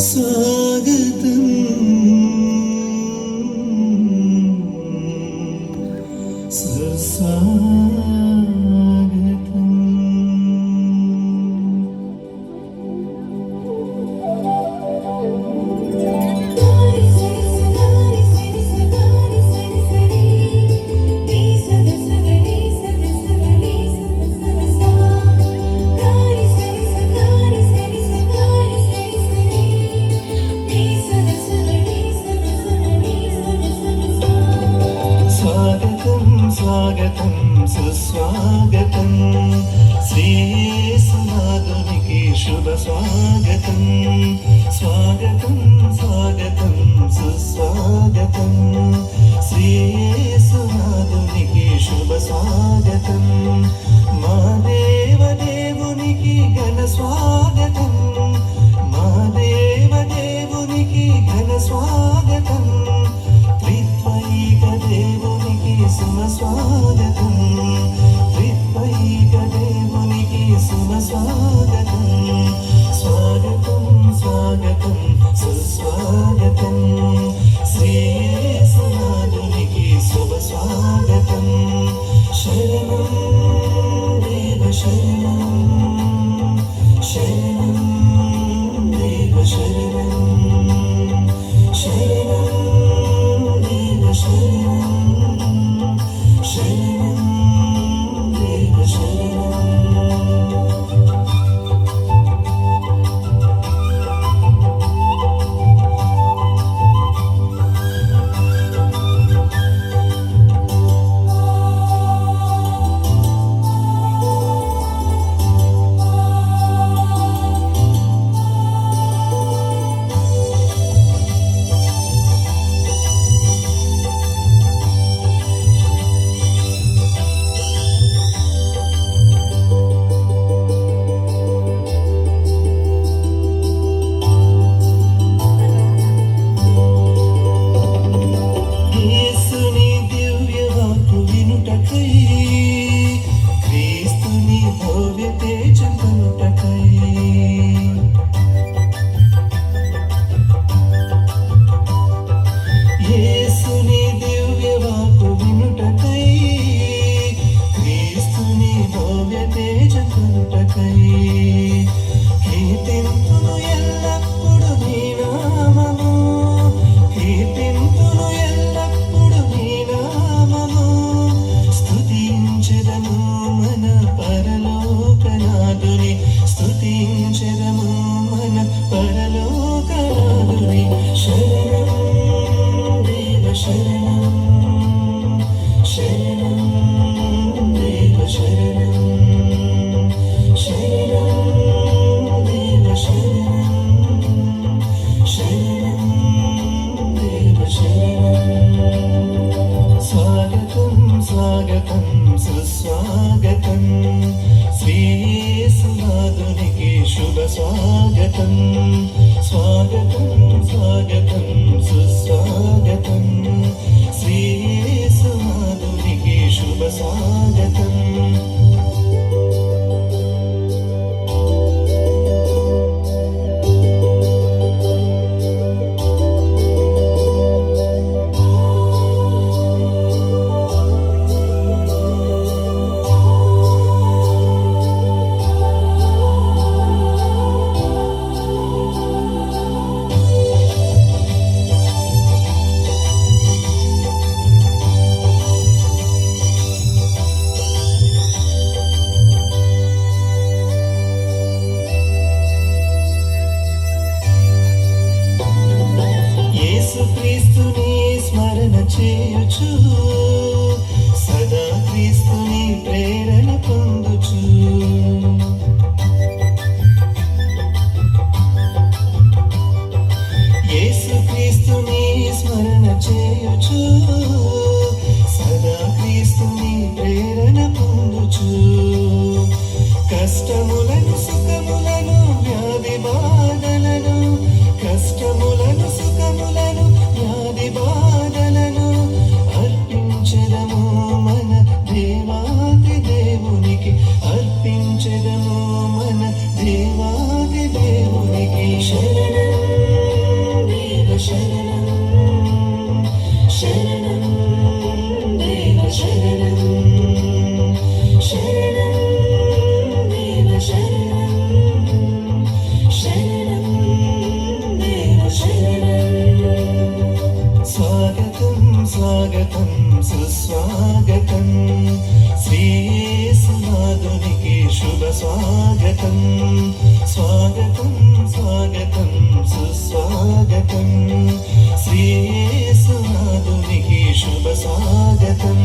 స్వాగతం సుస్వాగతం. స్వాగతం సుస్వాగతం శ్రీయేసునాథునికి శుభ స్వాగతం. స్వాగతం స్వాగతం సుస్వాగతం శ్రీయేసునాథునికి శుభ స్వాగతం. మా దేవదేవునికి ఘన స్వాగతం. మా దేవదేవునికి ఘన స్వాగతం. త్రిత్వైక దేవునికి సుమ స్వాగతం. త్రిత్వైక దేవునికి సుమ స్వాగతం. స్వాగతం స్వాగతం సుస్వాగతం శ్రీయేసునాథునికి శుభ స్వాగతం. శరణం దేవ శరణం శరణం దేవ శరణం శరణం దేవ శరణం శరణం దేవ శరణం. స్వాగతం సుస్వాగతం శ్రీయేసునాథునికి శుభ స్వాగతం. స్వాగతం స్వాగతం సుస్వాగతం శ్రీయేసునాథునికి శుభ స్వాగతం. క్రీస్తుని స్మరణ చేయుచు సదా క్రీస్తుని ప్రేరణ పొందుచు. యేసు క్రీస్తుని స్మరణ చేయుచు సదా క్రీస్తుని ప్రేరణ పొందుచు. కష్టములను సుఖములను వ్యాధి బాధలను కష్టములను సుఖములను వ్యాధి బాధలను అర్పించెదము మన దేవాది దేవునికి. అర్పించెదము మన దేవాది దేవునికి. శరణం శరణం శరణం దేవ శరణం శరణం దేవ శరణం శరణం దేవ శరణం స్వాగతం స్వాగతం సుస్వాగతం శ్రీయేసునాథునికి శుభ స్వాగతం స్వాగతం స్వాగతం సుస్వాగతం శ్రీయేసునాథునికి శుభ స్వాగతం